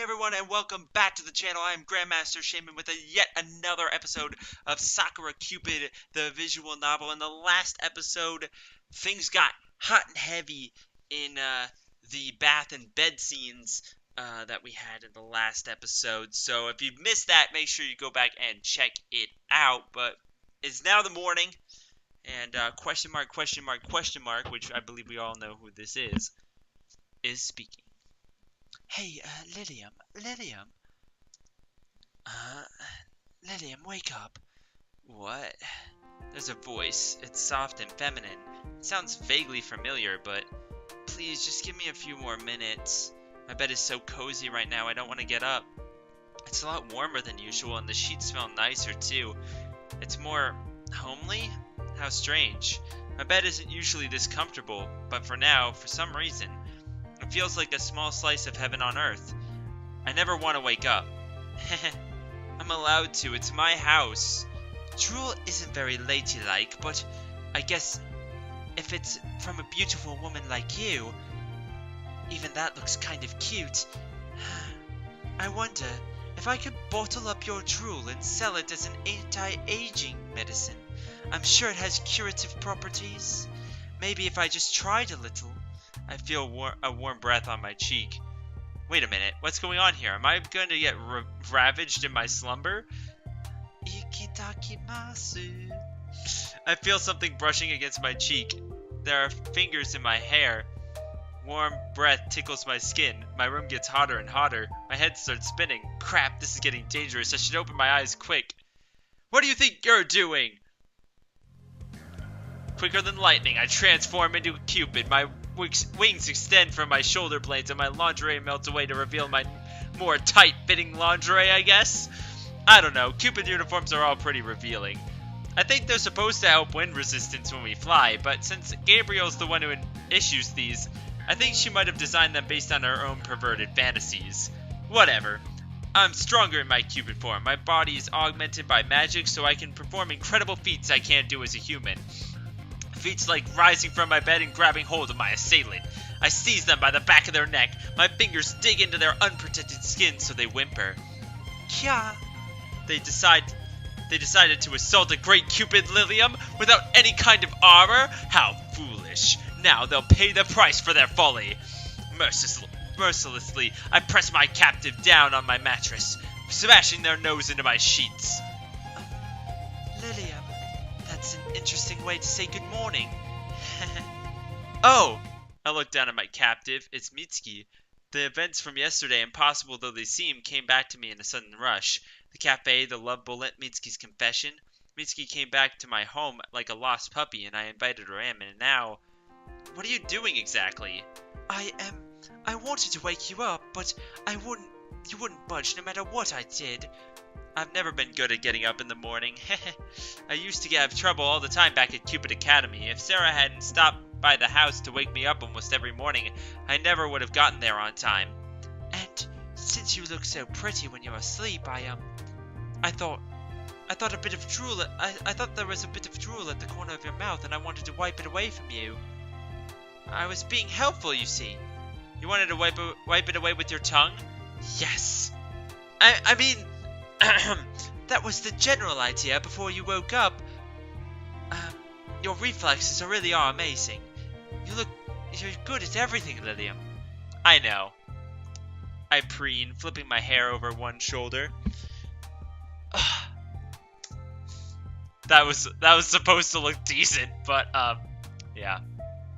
everyone, and welcome back to the channel. I am Grandmaster Shaymin with yet another episode of Sakura Cupid, the visual novel. In the last episode, things got hot and heavy in the bath and bed scenes that we had in the last episode. So if you've missed that, make sure you go back and check it out. But it's now the morning, and question mark, which I believe we all know who this is speaking. Hey, Lilium, wake up. What? There's a voice. It's soft and feminine. It sounds vaguely familiar, but please just give me a few more minutes. My bed is so cozy right now, I don't want to get up. It's a lot warmer than usual, and the sheets smell nicer, too. It's more homely? How strange. My bed isn't usually this comfortable, but for now, for some reason, it feels like a small slice of heaven on earth. I never want to wake up. I'm allowed to. It's my house. Drool isn't very ladylike, but I guess if it's from a beautiful woman like you, even that looks kind of cute. I wonder if I could bottle up your drool and sell it as an anti-aging medicine. I'm sure it has curative properties. Maybe if I just tried a little. I feel a warm breath on my cheek. Wait a minute, what's going on here? Am I going to get ravaged in my slumber? Ikitakimasu. I feel something brushing against my cheek. There are fingers in my hair. Warm breath tickles my skin. My room gets hotter and hotter. My head starts spinning. Crap, this is getting dangerous. I should open my eyes quick. What do you think you're doing? Quicker than lightning, I transform into a Cupid. My wings extend from my shoulder blades and my lingerie melts away to reveal my more tight-fitting lingerie, I guess? I don't know. Cupid uniforms are all pretty revealing. I think they're supposed to help wind resistance when we fly, but since Gabriel's the one who issues these, I think she might have designed them based on her own perverted fantasies. Whatever. I'm stronger in my Cupid form. My body is augmented by magic, so I can perform incredible feats I can't do as a human. Feats like rising from my bed and grabbing hold of my assailant. I seize them by the back of their neck. My fingers dig into their unprotected skin so they whimper. Kya. They decided to assault a great Cupid, Lilium, without any kind of armor? How foolish. Now they'll pay the price for their folly. Mercilessly, I press my captive down on my mattress, smashing their nose into my sheets. Lilium. That's an interesting way to say good morning. Oh! I look down at my captive. It's Mitsuki. The events from yesterday, impossible though they seem, came back to me in a sudden rush. The cafe, the love bullet, Mitsuki's confession. Mitsuki came back to my home like a lost puppy, and I invited her in, and now... What are you doing exactly? I wanted to wake you up, but you wouldn't budge no matter what I did. I've never been good at getting up in the morning. I used to have trouble all the time back at Cupid Academy. If Serra hadn't stopped by the house to wake me up almost every morning, I never would have gotten there on time. And since you look so pretty when you're asleep, I thought a bit of drool. I thought there was a bit of drool at the corner of your mouth, and I wanted to wipe it away from you. I was being helpful, you see. You wanted to wipe it away with your tongue? Yes. I mean. That was the general idea before you woke up. Your reflexes really are amazing. You're good at everything, Lilium. I know. I preen, flipping my hair over one shoulder. That was supposed to look decent, but yeah,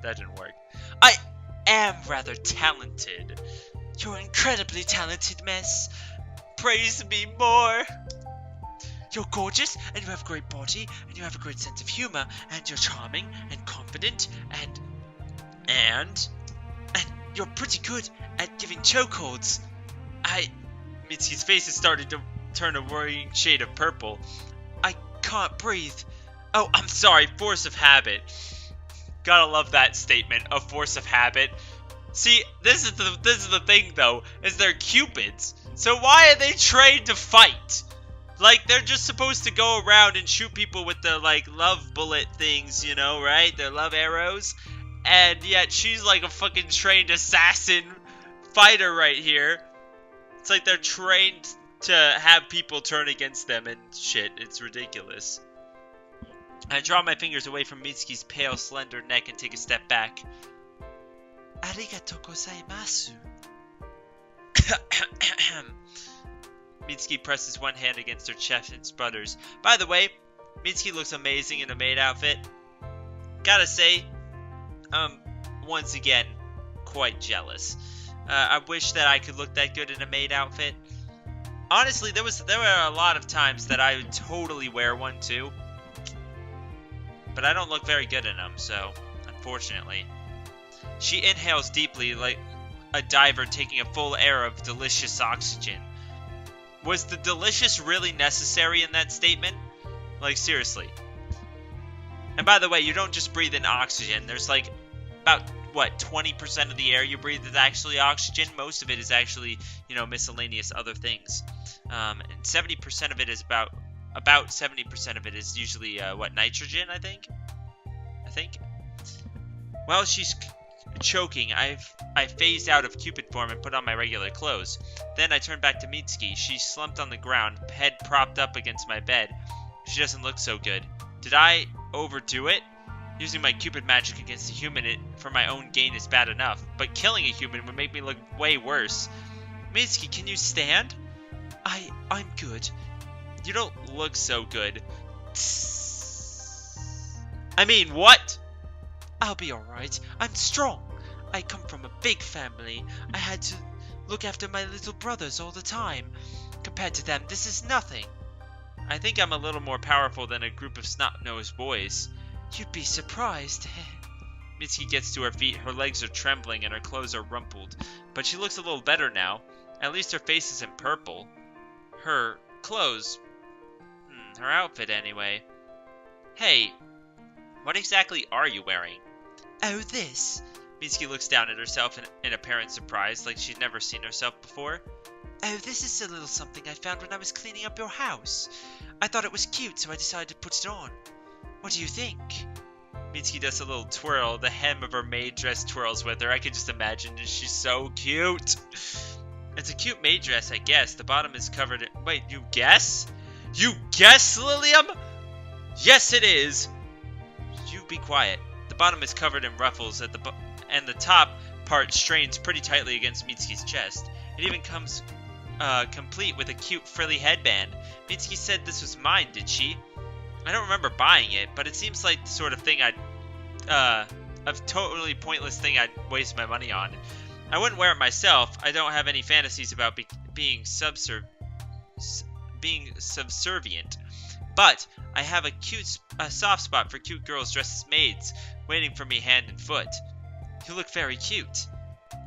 that didn't work. I am rather talented. You're incredibly talented, miss. Praise me more. You're gorgeous, and you have a great body, and you have a great sense of humor, and you're charming, and confident, and you're pretty good at giving chokeholds. Mitsuki's face has started to turn a worrying shade of purple. I can't breathe. Oh, I'm sorry, force of habit. Gotta love that statement, a force of habit. See, this is the thing though, is they're Cupids. So why are they trained to fight? Like, they're just supposed to go around and shoot people with the, like, love bullet things, you know, right? Their love arrows. And yet she's like a fucking trained assassin fighter right here. It's like they're trained to have people turn against them and shit. It's ridiculous. I draw my fingers away from Mitsuki's pale, slender neck and take a step back. Arigatou gozaimasu. Mitsuki presses one hand against her chest and sputters. By the way, Mitsuki looks amazing in a maid outfit. Gotta say, once again, quite jealous. I wish that I could look that good in a maid outfit. Honestly, there were a lot of times that I would totally wear one too. But I don't look very good in them, so unfortunately. She inhales deeply like a diver taking a full air of delicious oxygen. Was the delicious really necessary in that statement? Like, seriously. And by the way, you don't just breathe in oxygen. There's like about, what, 20% of the air you breathe is actually oxygen. Most of it is actually, you know, miscellaneous other things. And 70% of it is about 70% of it is usually, what, nitrogen, I think? While she's choking, I phased out of Cupid form and put on my regular clothes. Then I turned back to Mitsuki. She's slumped on the ground, head propped up against my bed. She doesn't look so good. Did I overdo it? Using my Cupid magic against a human for my own gain is bad enough, but killing a human would make me look way worse. Mitsuki, can you stand? I'm good. You don't look so good. I mean, what? I'll be alright. I'm strong. I come from a big family. I had to look after my little brothers all the time. Compared to them, this is nothing. I think I'm a little more powerful than a group of snot-nosed boys. You'd be surprised. Mitsuki gets to her feet. Her legs are trembling and her clothes are rumpled. But she looks a little better now. At least her face isn't purple. Her clothes. Her outfit, anyway. Hey, what exactly are you wearing? Oh, this. Mitsuki looks down at herself in apparent surprise, like she'd never seen herself before. Oh, this is a little something I found when I was cleaning up your house. I thought it was cute, so I decided to put it on. What do you think? Mitsuki does a little twirl. The hem of her maid dress twirls with her. I can just imagine. She's so cute. It's a cute maid dress, I guess. The bottom is covered in... Wait, you guess? You guess, Lilium? Yes, it is. You be quiet. The bottom is covered in ruffles and the top part strains pretty tightly against Mitsuki's chest. It even comes complete with a cute frilly headband. Mitsuki said this was mine, did she? I don't remember buying it, but it seems like the sort of thing a totally pointless thing I'd waste my money on. I wouldn't wear it myself. I don't have any fantasies about being subservient. But I have a soft spot for cute girls dressed as maids, waiting for me hand and foot. You look very cute.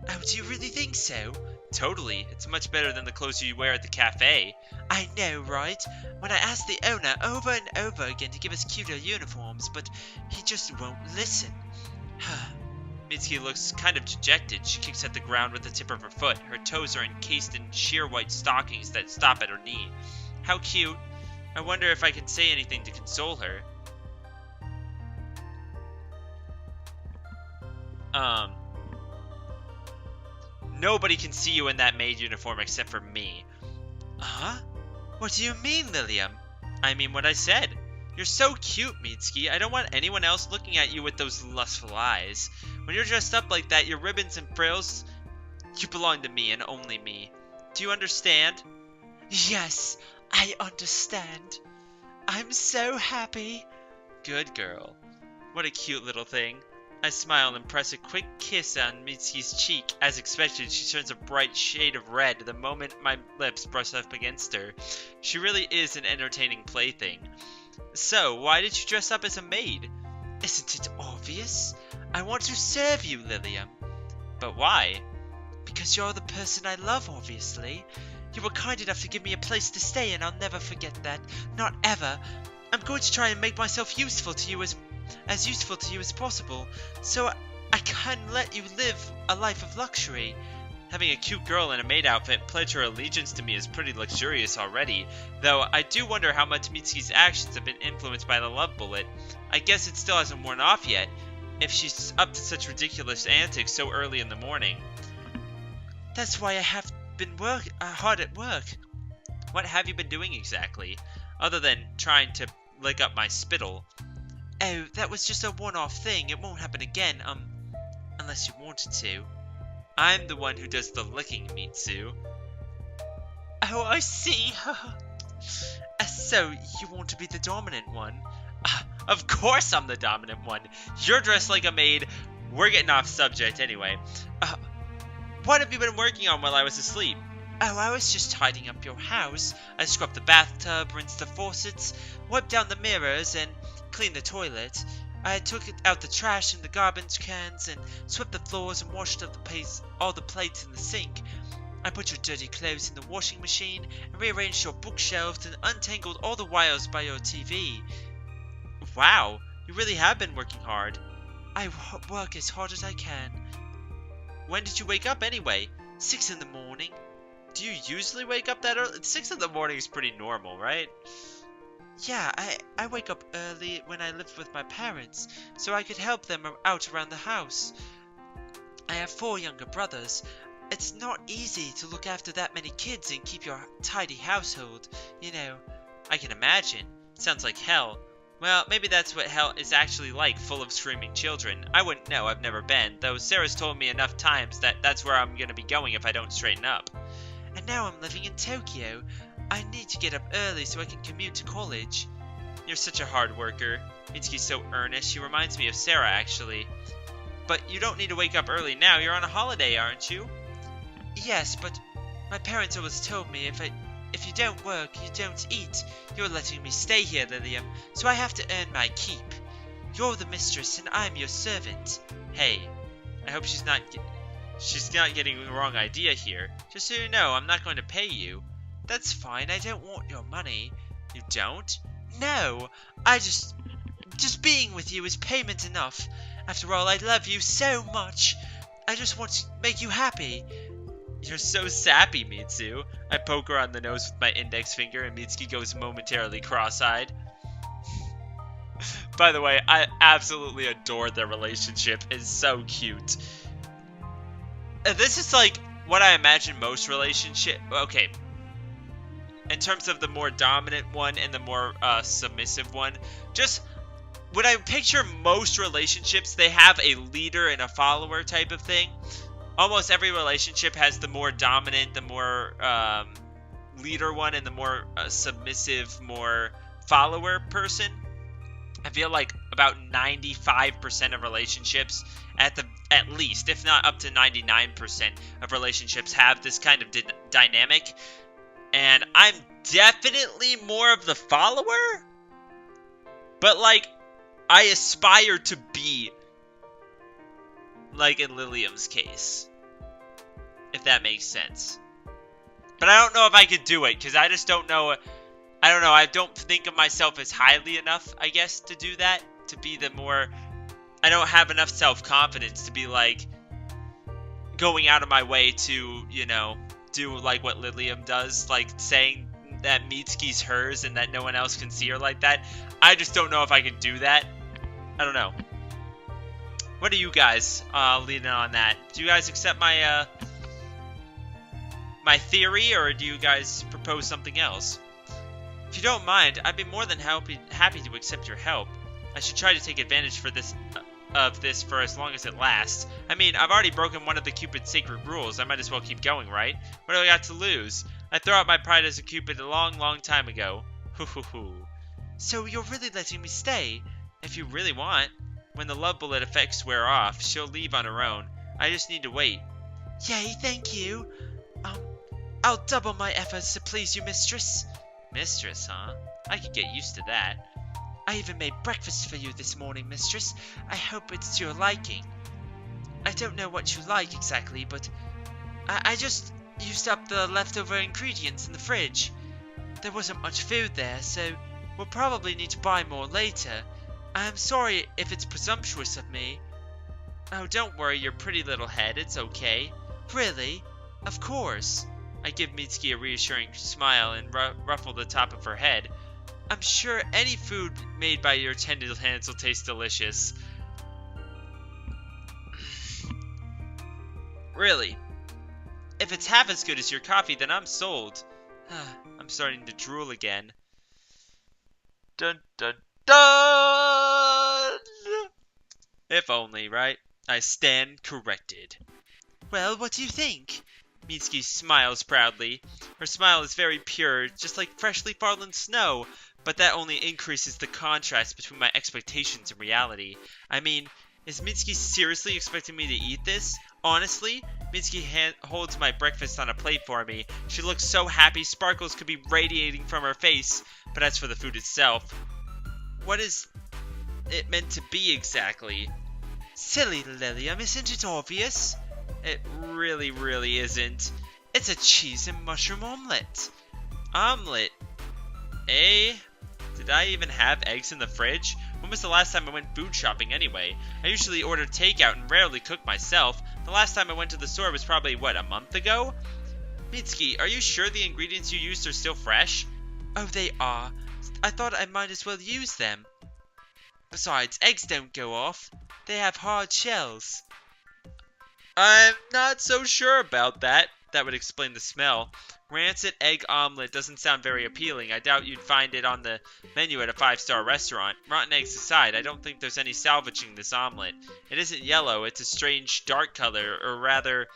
Oh, do you really think so? Totally. It's much better than the clothes you wear at the cafe. I know, right? When I asked the owner over and over again to give us cuter uniforms, but he just won't listen. Mitsuki looks kind of dejected. She kicks at the ground with the tip of her foot. Her toes are encased in sheer white stockings that stop at her knee. How cute. I wonder if I can say anything to console her. Nobody can see you in that maid uniform except for me. Huh? What do you mean, Lilium? I mean what I said. You're so cute, Mitsuki. I don't want anyone else looking at you with those lustful eyes. When you're dressed up like that, your ribbons and frills, you belong to me and only me. Do you understand? Yes, I understand. I'm so happy. Good girl. What a cute little thing. I smile and press a quick kiss on Mitsuki's cheek. As expected, she turns a bright shade of red the moment my lips brush up against her. She really is an entertaining plaything. So, why did you dress up as a maid? Isn't it obvious? I want to serve you, Lilium. But why? Because you're the person I love, obviously. You were kind enough to give me a place to stay, and I'll never forget that. Not ever. I'm going to try and make myself useful to you as useful to you as possible, so I can let you live a life of luxury. Having a cute girl in a maid outfit pledge her allegiance to me is pretty luxurious already, though I do wonder how much Mitsuki's actions have been influenced by the love bullet. I guess it still hasn't worn off yet, if she's up to such ridiculous antics so early in the morning. That's why I have been hard at work. What have you been doing exactly? Other than trying to lick up my spittle. Oh, that was just a one-off thing. It won't happen again, unless you wanted to. I'm the one who does the licking, Mitsu. Oh, I see. So, you want to be the dominant one? Of course I'm the dominant one. You're dressed like a maid. We're getting off subject anyway. What have you been working on while I was asleep? Oh, I was just tidying up your house. I scrubbed the bathtub, rinsed the faucets, wiped down the mirrors, and cleaned the toilet. I took out the trash in the garbage cans and swept the floors and washed up all the plates in the sink. I put your dirty clothes in the washing machine and rearranged your bookshelves and untangled all the wires by your TV. Wow, you really have been working hard. I work as hard as I can. When did you wake up anyway? 6 in the morning. Do you usually wake up that early? 6 in the morning is pretty normal, right? Yeah, I wake up early when I lived with my parents, so I could help them out around the house. I have 4 younger brothers. It's not easy to look after that many kids and keep your tidy household, you know. I can imagine. Sounds like hell. Well, maybe that's what hell is actually like, full of screaming children. I wouldn't know, I've never been, though Sarah's told me enough times that that's where I'm gonna be going if I don't straighten up. And now I'm living in Tokyo. I need to get up early so I can commute to college. You're such a hard worker. Mitsuki's so earnest. She reminds me of Serra, actually. But you don't need to wake up early now. You're on a holiday, aren't you? Yes, but my parents always told me if you don't work, you don't eat. You're letting me stay here, Lilium, so I have to earn my keep. You're the mistress and I'm your servant. Hey, I hope she's not getting the wrong idea here. Just so you know, I'm not going to pay you. That's fine, I don't want your money. You don't? No, just being with you is payment enough. After all, I love you so much. I just want to make you happy. You're so sappy, Mitsu. I poke her on the nose with my index finger and Mitsuki goes momentarily cross-eyed. By the way, I absolutely adore their relationship. It's so cute. This is like what I imagine most okay. In terms of the more dominant one and the more submissive one, just when I picture most relationships, they have a leader and a follower type of thing. Almost every relationship has the more dominant, the more leader one, and the more submissive, more follower person. I feel like about 95% of relationships, at least, if not up to 99% of relationships, have this kind of dynamic. And I'm definitely more of the follower, but like, I aspire to be like in Lilium's case, if that makes sense. But I don't know if I could do it, because I just don't know. I don't know, I don't think of myself as highly enough, I guess, to do that. To be the more... I don't have enough self-confidence to be, like, going out of my way to, you know, do, like, what Lilium does. Like, saying that Mitsuki's hers and that no one else can see her like that. I just don't know if I could do that. I don't know. What are you guys leading on that? Do you guys accept my, my theory, or do you guys propose something else? If you don't mind, I'd be more than happy to accept your help. I should try to take advantage of this for as long as it lasts. I mean, I've already broken one of the Cupid's sacred rules. I might as well keep going, right? What do I got to lose? I threw out my pride as a Cupid a long, long time ago. Hoo hoo hoo. So you're really letting me stay? If you really want. When the love bullet effects wear off, she'll leave on her own. I just need to wait. Yay, thank you. I'll double my efforts to please you, mistress. Mistress, huh? I could get used to that. I even made breakfast for you this morning, mistress. I hope it's to your liking. I don't know what you like exactly, but I just used up the leftover ingredients in the fridge. There wasn't much food there, so we'll probably need to buy more later. I'm sorry if it's presumptuous of me. Oh, don't worry your pretty little head, it's okay. Really? Of course. I give Mitsuki a reassuring smile and ruffle the top of her head. I'm sure any food made by your tender hands will taste delicious. Really? If it's half as good as your coffee, then I'm sold. I'm starting to drool again. Dun dun dun! If only, right? I stand corrected. Well, what do you think? Mitsuki smiles proudly. Her smile is very pure, just like freshly fallen snow, but that only increases the contrast between my expectations and reality. I mean, is Mitsuki seriously expecting me to eat this? Honestly, Mitsuki holds my breakfast on a plate for me. She looks so happy, sparkles could be radiating from her face. But as for the food itself, what is it meant to be exactly? Silly Lilium, isn't it obvious? It really, really isn't. It's a cheese and mushroom omelet. Omelet? Eh? Did I even have eggs in the fridge? When was the last time I went food shopping anyway? I usually order takeout and rarely cook myself. The last time I went to the store was probably, what, a month ago? Mitsuki, are you sure the ingredients you used are still fresh? Oh, they are. I thought I might as well use them. Besides, eggs don't go off. They have hard shells. I'm not so sure about that. That would explain the smell. Rancid egg omelet doesn't sound very appealing. I doubt you'd find it on the menu at a 5-star restaurant. Rotten eggs aside, I don't think there's any salvaging this omelet. It isn't yellow, it's a strange dark color, or rather,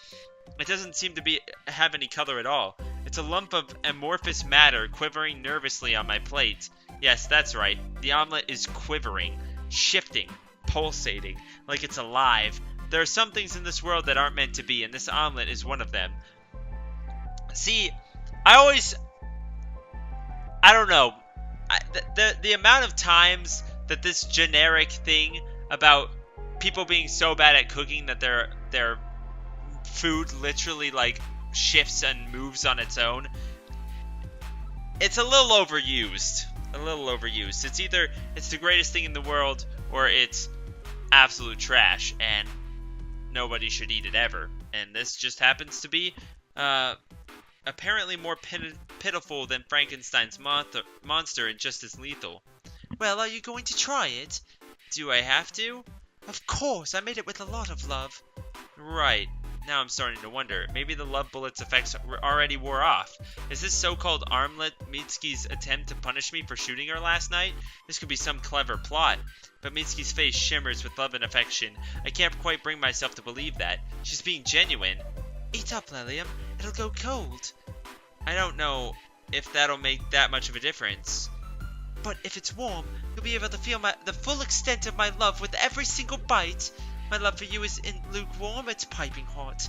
it doesn't seem to have any color at all. It's a lump of amorphous matter quivering nervously on my plate. Yes, that's right. The omelet is quivering, shifting, pulsating, like it's alive. There are some things in this world that aren't meant to be, and this omelet is one of them. See, I don't know. The amount of times that this generic thing about people being so bad at cooking that their food literally like shifts and moves on its own, it's a little overused. It's either it's the greatest thing in the world or it's absolute trash and nobody should eat it ever. And this just happens to be apparently more pitiful than Frankenstein's monster and just as lethal. Well, are you going to try it? Do I have to? Of course, I made it with a lot of love. Right. Now I'm starting to wonder. Maybe the love bullet's effects already wore off. Is this so-called armlet Mitsuki's attempt to punish me for shooting her last night? This could be some clever plot. But Mitsuki's face shimmers with love and affection. I can't quite bring myself to believe that. She's being genuine. Eat up, Lilium. It'll go cold. I don't know if that'll make that much of a difference. But if it's warm, you'll be able to feel the full extent of my love with every single bite. My love for you isn't lukewarm, it's piping hot.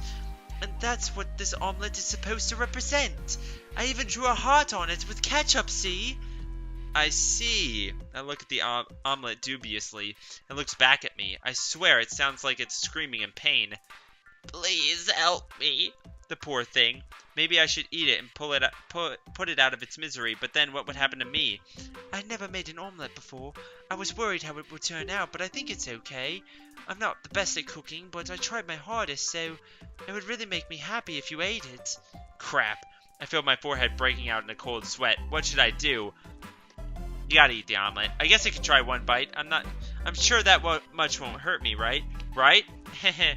And that's what this omelet is supposed to represent. I even drew a heart on it with ketchup, see? I see. I look at the omelet dubiously. It looks back at me. I swear it sounds like it's screaming in pain. Please help me. The poor thing. Maybe I should eat it and put it out of its misery, but then what would happen to me? I'd never made an omelet before. I was worried how it would turn out, but I think it's okay. I'm not the best at cooking, but I tried my hardest, so it would really make me happy if you ate it. Crap. I feel my forehead breaking out in a cold sweat. What should I do? You gotta eat the omelet. I guess I could try one bite. I'm sure that much won't hurt me, right? Right? Heh.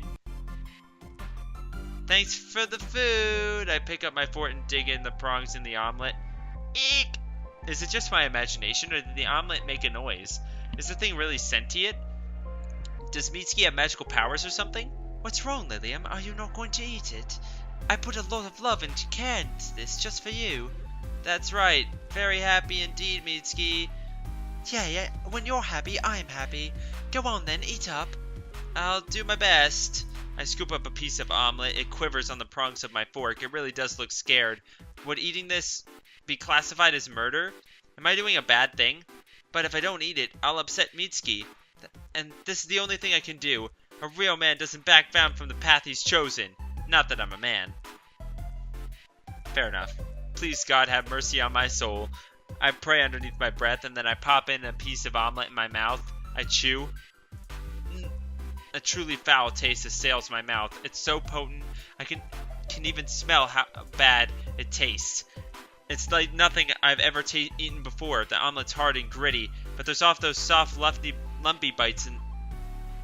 Thanks for the food. I pick up my fork and dig in the prongs in the omelet. Eek! Is it just my imagination, or did the omelet make a noise? Is the thing really sentient? Does Mitsuki have magical powers or something? What's wrong, Lilium? Are you not going to eat it? I put a lot of love and care into this just for you. That's right. Very happy indeed, Mitsuki. Yeah. When you're happy, I'm happy. Go on then, eat up. I'll do my best. I scoop up a piece of omelet. It quivers on the prongs of my fork. It really does look scared. Would eating this be classified as murder? Am I doing a bad thing? But if I don't eat it, I'll upset Mitsuki. And this is the only thing I can do. A real man doesn't back down from the path he's chosen. Not that I'm a man. Fair enough. Please, God, have mercy on my soul. I pray underneath my breath, and then I pop in a piece of omelet in my mouth. I chew. A truly foul taste assails my mouth. It's so potent, I can even smell how bad it tastes. It's like nothing I've ever eaten before. The omelet's hard and gritty, but there's off those soft, lumpy bites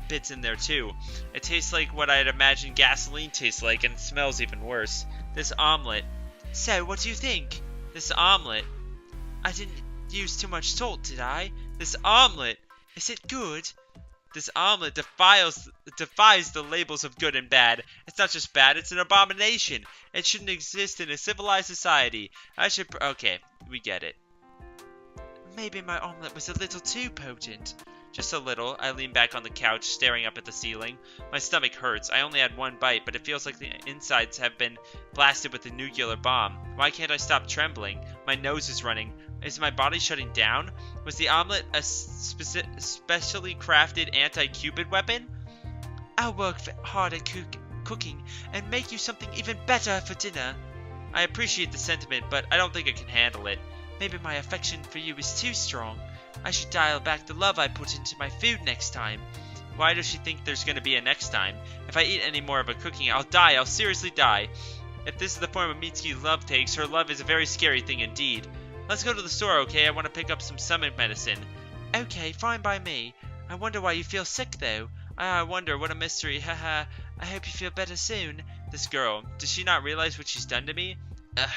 bits in there too. It tastes like what I'd imagine gasoline tastes like, and it smells even worse. This omelet. So, what do you think? This omelet. I didn't use too much salt, did I? This omelet. Is it good? This omelet defies the labels of good and bad. It's not just bad, it's an abomination. It shouldn't exist in a civilized society. Okay, we get it. Maybe my omelet was a little too potent. Just a little. I lean back on the couch, staring up at the ceiling. My stomach hurts. I only had one bite, but it feels like the insides have been blasted with a nuclear bomb. Why can't I stop trembling? My nose is running. Is my body shutting down? Was the omelet a specially crafted anti-Cupid weapon? I'll work hard at cooking and make you something even better for dinner. I appreciate the sentiment, but I don't think I can handle it. Maybe my affection for you is too strong. I should dial back the love I put into my food next time. Why does she think there's going to be a next time? If I eat any more of her cooking, I'll die. I'll seriously die. If this is the form of Mitsuki's love takes, her love is a very scary thing indeed. Let's go to the store, okay? I want to pick up some stomach medicine. Okay, fine by me. I wonder why you feel sick, though. I wonder, what a mystery. Haha. I hope you feel better soon. This girl, does she not realize what she's done to me? Ugh.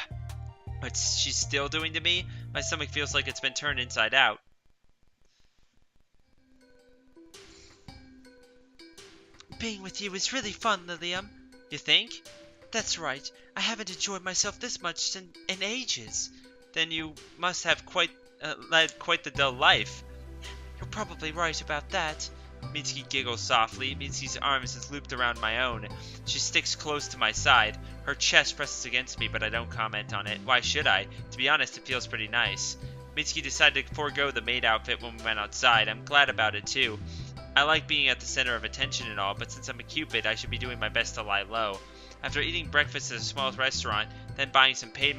What she's still doing to me? My stomach feels like it's been turned inside out. Being with you is really fun, Lilium. You think? That's right. I haven't enjoyed myself this much in ages. Then you must have led quite the dull life. You're probably right about that. Mitsuki giggles softly. Mitsuki's arms is looped around my own. She sticks close to my side. Her chest presses against me, but I don't comment on it. Why should I? To be honest, it feels pretty nice. Mitsuki decided to forego the maid outfit when we went outside. I'm glad about it, too. I like being at the center of attention and all, but since I'm a Cupid, I should be doing my best to lie low. After eating breakfast at a small restaurant, then buying some pain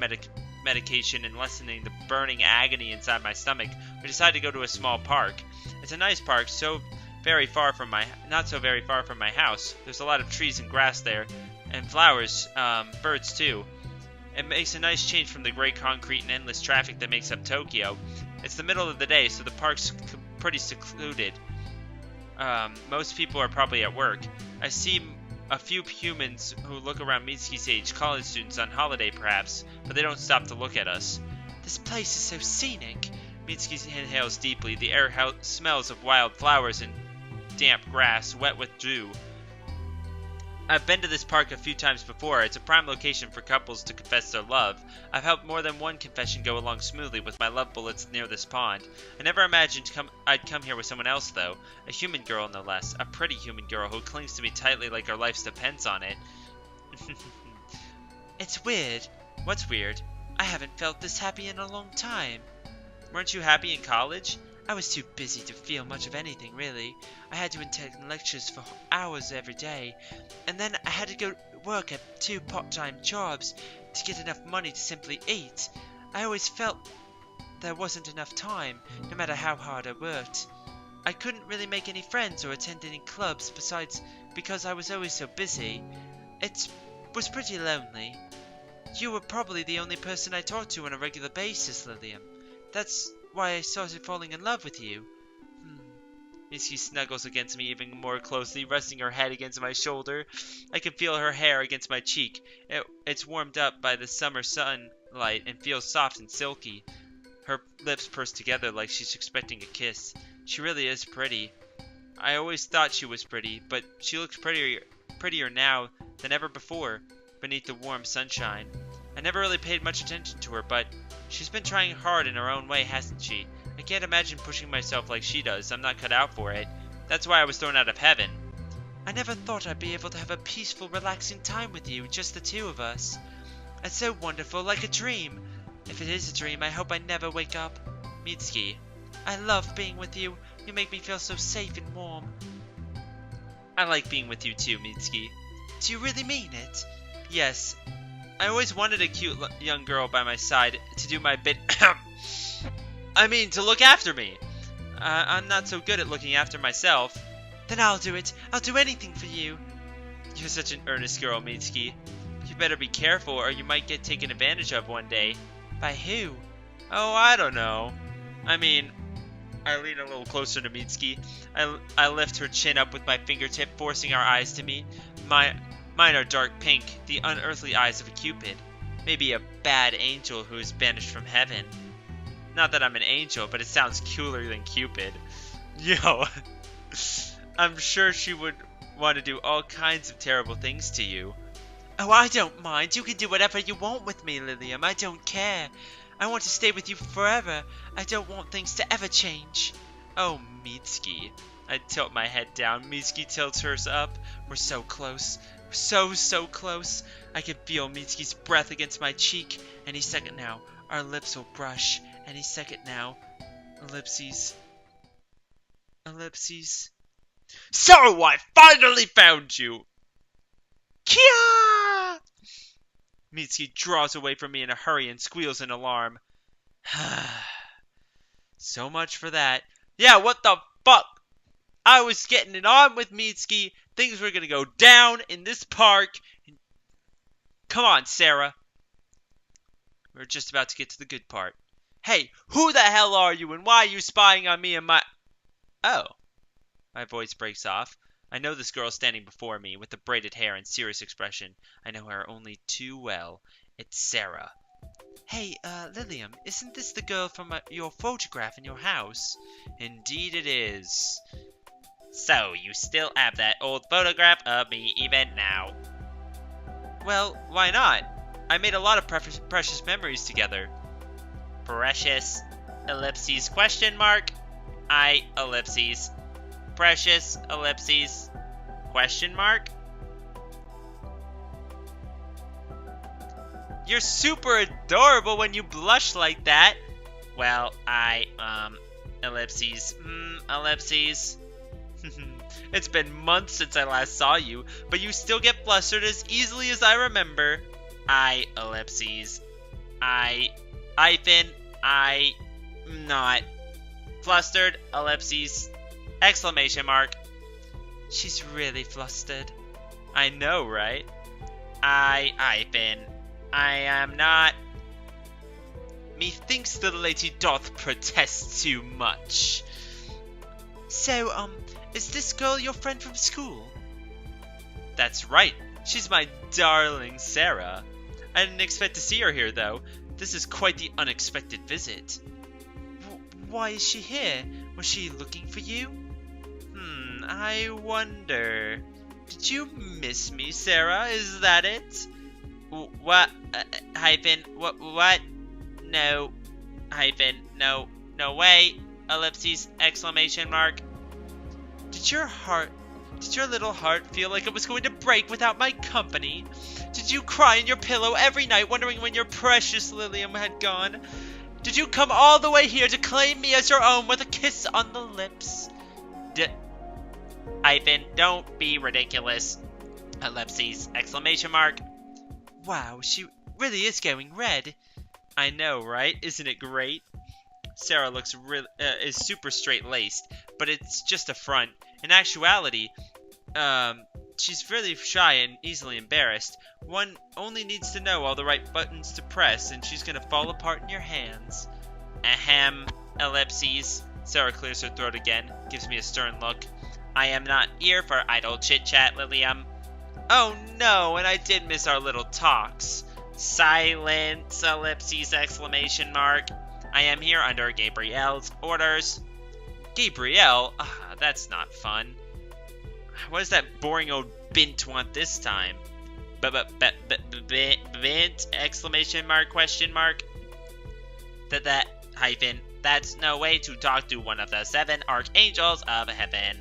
medication and lessening the burning agony inside my stomach, we decided to go to a small park. It's a nice park, not so very far from my house. There's a lot of trees and grass there, and flowers, birds too. It makes a nice change from the gray concrete and endless traffic that makes up Tokyo. It's the middle of the day, so the park's pretty secluded. Most people are probably at work. I see a few humans who look around Mitsuki's age, college students on holiday perhaps, but they don't stop to look at us. This place is so scenic. Mitsuki inhales deeply. The air smells of wild flowers and damp grass, wet with dew. I've been to this park a few times before. It's a prime location for couples to confess their love. I've helped more than one confession go along smoothly with my love bullets near this pond. I never imagined I'd come here with someone else, though. A human girl, no less. A pretty human girl who clings to me tightly like her life depends on it. It's weird. What's weird? I haven't felt this happy in a long time. Weren't you happy in college? I was too busy to feel much of anything, really. I had to attend lectures for hours every day, and then I had to go work at 2 part-time jobs to get enough money to simply eat. I always felt there wasn't enough time, no matter how hard I worked. I couldn't really make any friends or attend any clubs because I was always so busy. It was pretty lonely. You were probably the only person I talked to on a regular basis, Lilium. That's why I started falling in love with you. Mitsuki snuggles against me even more closely, resting her head against my shoulder. I can feel her hair against my cheek. It's warmed up by the summer sunlight and feels soft and silky. Her lips purse together like she's expecting a kiss. She really is pretty. I always thought she was pretty, but she looks prettier now than ever before, beneath the warm sunshine. I never really paid much attention to her, but she's been trying hard in her own way, hasn't she? I can't imagine pushing myself like she does. I'm not cut out for it. That's why I was thrown out of heaven. I never thought I'd be able to have a peaceful, relaxing time with you, just the two of us. It's so wonderful, like a dream. If it is a dream, I hope I never wake up. Mitsuki, I love being with you. You make me feel so safe and warm. I like being with you too, Mitsuki. Do you really mean it? Yes. I always wanted a cute young girl by my side to do my bit. To look after me. I'm not so good at looking after myself. Then I'll do it. I'll do anything for you. You're such an earnest girl, Mitsuki. You better be careful or you might get taken advantage of one day. By who? Oh, I don't know. I lean a little closer to Mitsuki. I lift her chin up with my fingertip, forcing our eyes to meet. Mine are dark pink, the unearthly eyes of a Cupid. Maybe a bad angel who is banished from heaven. Not that I'm an angel, but it sounds cooler than Cupid. Yo, I'm sure she would want to do all kinds of terrible things to you. Oh, I don't mind. You can do whatever you want with me, Lilium. I don't care. I want to stay with you forever. I don't want things to ever change. Oh, Mitsuki. I tilt my head down. Mitsuki tilts hers up. We're so close. We're so close. I can feel Mitsuki's breath against my cheek. Any second now, our lips will brush. Any second now. Ellipses. Ellipses. So I finally found you! Kia! Mitsuki draws away from me in a hurry and squeals in alarm. So much for that. Yeah, what the fuck? I was getting it on with Mitsuki. Things were gonna go down in this park. Come on, Serra. We're just about to get to the good part. Hey, who the hell are you and why are you spying on me and my... Oh. My voice breaks off. I know this girl standing before me with the braided hair and serious expression. I know her only too well. It's Serra. Hey, Lilium, isn't this the girl from your photograph in your house? Indeed it is. So, you still have that old photograph of me even now? Well, why not? I made a lot of precious memories together. Precious, ellipses, question mark, I, ellipses. Precious, ellipses, question mark. You're super adorable when you blush like that. Well, I, ellipses, ellipses. It's been months since I last saw you, but you still get flustered as easily as I remember. I, ellipses, I'm not. Flustered, ellipses, exclamation mark. She's really flustered. I know, right? I am not. Methinks the lady doth protest too much. So, is this girl your friend from school? That's right. She's my darling Serra. I didn't expect to see her here, though. This is quite the unexpected visit. Why is she here? Was she looking for you? I wonder. Did you miss me, Serra? Is that it? What? What? No. No way. Ellipses, exclamation mark. Did your little heart feel like it was going to break without my company? Did you cry in your pillow every night wondering when your precious Lilium had gone? Did you come all the way here to claim me as your own with a kiss on the lips? Don't be ridiculous. Ellipses, exclamation mark. Wow, she really is going red. I know, right? Isn't it great? Serra is super straight-laced, but it's just a front. In actuality, she's really shy and easily embarrassed. One only needs to know all the right buttons to press, and she's gonna fall apart in your hands. Ahem, ellipses. Serra clears her throat again, gives me a stern look. I am not here for idle chit-chat, Lilium. Oh no, and I did miss our little talks. Silence, ellipses, exclamation mark. I am here under Gabrielle's orders. Gabrielle? That's not fun. What does that boring old bint want this time? Bint, exclamation mark, question mark. That's no way to talk to one of the 7 archangels of heaven.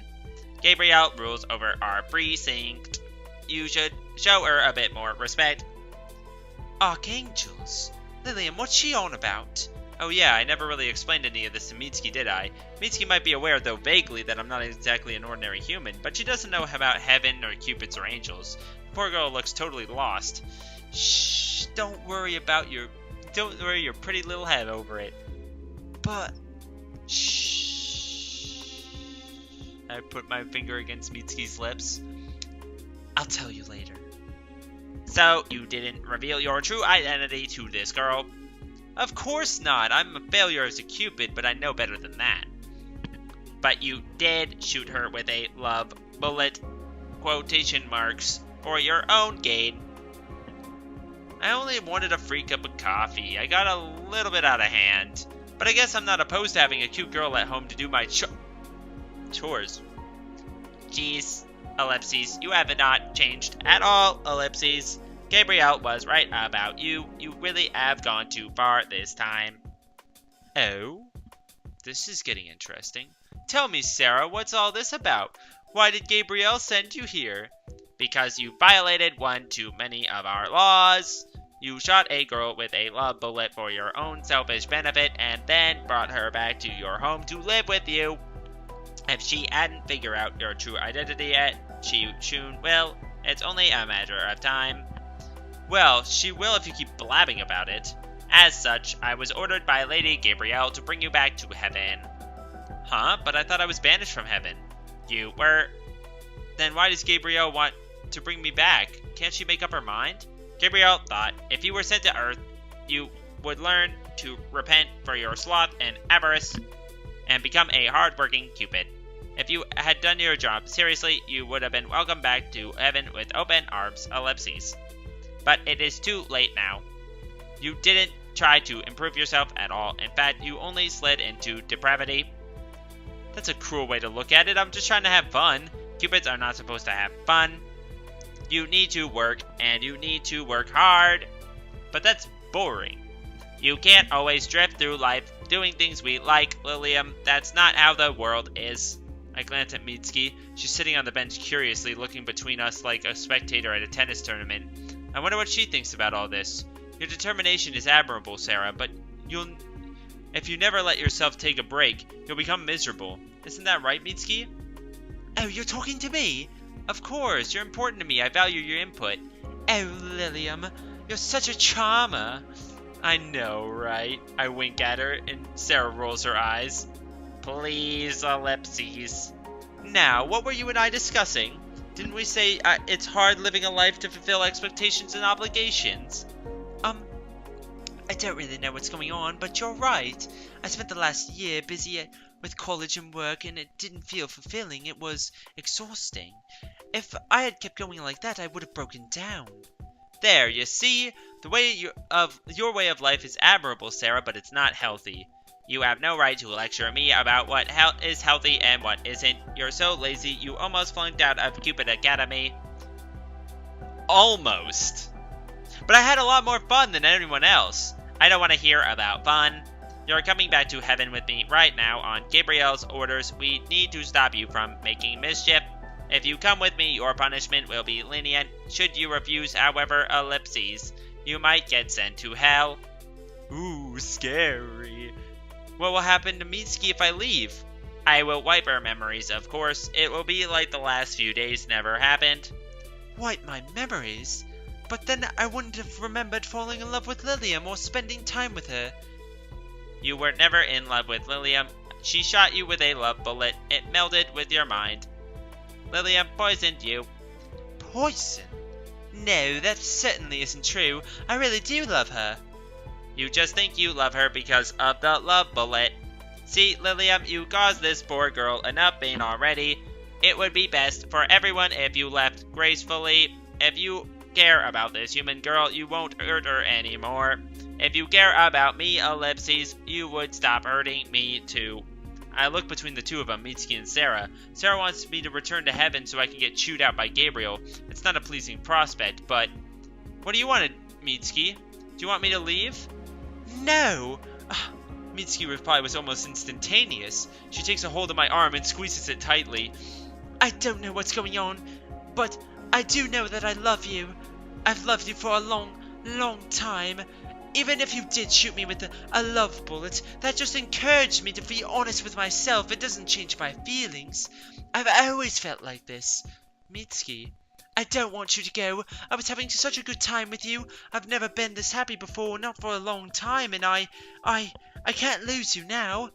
Gabrielle rules over our precinct. You should show her a bit more respect. Archangels? Lilium, what's she on about? Oh yeah, I never really explained any of this to Mitsuki, did I? Mitsuki might be aware, though vaguely, that I'm not exactly an ordinary human, but she doesn't know about heaven or cupids or angels. The poor girl looks totally lost. Shh, don't worry your pretty little head over it. But, shh. I put my finger against Mitsuki's lips. I'll tell you later. So, you didn't reveal your true identity to this girl? Of course not. I'm a failure as a Cupid, but I know better than that. but you did shoot her with a love bullet, quotation marks, for your own gain. I only wanted a free cup of coffee. I got a little bit out of hand, but I guess I'm not opposed to having a cute girl at home to do my chores. Jeez, ellipses, you have not changed at all, ellipses. Gabrielle was right about you. You really have gone too far this time. Oh, this is getting interesting. Tell me, Serra, what's all this about? Why did Gabrielle send you here? Because you violated one too many of our laws. You shot a girl with a love bullet for your own selfish benefit and then brought her back to your home to live with you. If she hadn't figured out your true identity yet, she soon will. It's only a matter of time. Well, she will if you keep blabbing about it. As such, I was ordered by Lady Gabrielle to bring you back to heaven. Huh? But I thought I was banished from heaven. You were. Then why does Gabrielle want to bring me back? Can't she make up her mind? Gabrielle thought if you were sent to Earth, you would learn to repent for your sloth and avarice and become a hard-working Cupid. If you had done your job seriously, you would have been welcomed back to heaven with open arms, ellipses. But it is too late now. You didn't try to improve yourself at all. In fact, you only slid into depravity. That's a cruel way to look at it. I'm just trying to have fun. Cupids are not supposed to have fun. You need to work, and you need to work hard. But that's boring. You can't always drift through life doing things we like, Lilium. That's not how the world is. I glance at Mitsuki. She's sitting on the bench curiously, looking between us like a spectator at a tennis tournament. I wonder what she thinks about all this. Your determination is admirable, Serra, but if you never let yourself take a break, you'll become miserable. Isn't that right, Mitsuki? Oh, you're talking to me? Of course, you're important to me. I value your input. Oh, Lilium, you're such a charmer. I know, right? I wink at her, and Serra rolls her eyes. Please, ellipses. Now, what were you and I discussing? Didn't we say it's hard living a life to fulfill expectations and obligations? I don't really know what's going on, but you're right. I spent the last year busy with college and work, and it didn't feel fulfilling. It was exhausting. If I had kept going like that, I would have broken down. There, you see? Your way of life is admirable, Serra, but it's not healthy. You have no right to lecture me about what is healthy and what isn't. You're so lazy, you almost flunked out of Cupid Academy. Almost. But I had a lot more fun than anyone else. I don't want to hear about fun. You're coming back to heaven with me right now on Gabrielle's orders. We need to stop you from making mischief. If you come with me, your punishment will be lenient. Should you refuse, however, ellipses, you might get sent to hell. Ooh, scary. What will happen to Mitsuki if I leave? I will wipe her memories, of course. It will be like the last few days never happened. Wipe my memories? But then I wouldn't have remembered falling in love with Lilium or spending time with her. You were never in love with Lilium. She shot you with a love bullet. It melded with your mind. Lilium poisoned you. Poison? No, that certainly isn't true. I really do love her. You just think you love her because of the love bullet. See, Lilium, you caused this poor girl enough pain already. It would be best for everyone if you left gracefully. If you care about this human girl, you won't hurt her anymore. If you care about me, ellipses, you would stop hurting me too. I look between the two of them, Mitsuki and Serra. Serra wants me to return to heaven so I can get chewed out by Gabriel. It's not a pleasing prospect, but... What do you want, Mitsuki? Do you want me to leave? No! Mitsuki reply was almost instantaneous. She takes a hold of my arm and squeezes it tightly. I don't know what's going on, but I do know that I love you. I've loved you for a long, long time. Even if you did shoot me with a love bullet, that just encouraged me to be honest with myself. It doesn't change my feelings. I've always felt like this. Mitsuki, I don't want you to go. I was having such a good time with you. I've never been this happy before, not for a long time, and I can't lose you now.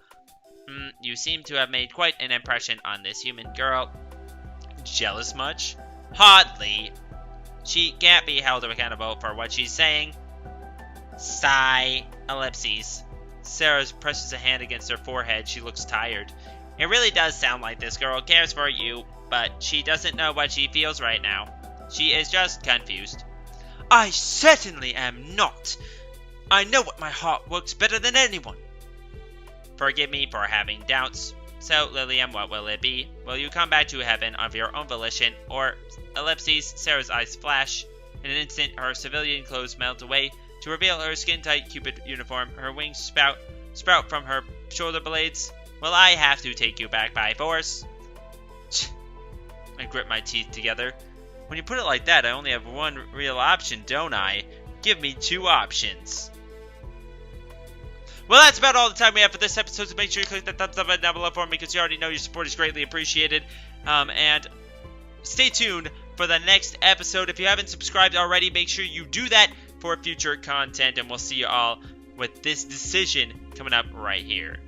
You seem to have made quite an impression on this human girl. Jealous much? Hardly. She can't be held accountable for what she's saying. Sigh. Ellipses. Serra presses a hand against her forehead. She looks tired. It really does sound like this girl cares for you, but she doesn't know what she feels right now. She is just confused. I certainly am not. I know what my heart works better than anyone. Forgive me for having doubts. So, Lillian, what will it be? Will you come back to heaven of your own volition, or, ellipses, Sarah's eyes flash. In an instant, her civilian clothes melt away, to reveal her skin-tight Cupid uniform. Her wings sprout from her shoulder blades. Will I have to take you back by force? I grit my teeth together. When you put it like that, I only have one real option, don't I? Give me two options. Well, that's about all the time we have for this episode, so make sure you click that thumbs up button down below for me, because you already know your support is greatly appreciated. And stay tuned for the next episode. If you haven't subscribed already, make sure you do that for future content, and we'll see you all with this decision coming up right here.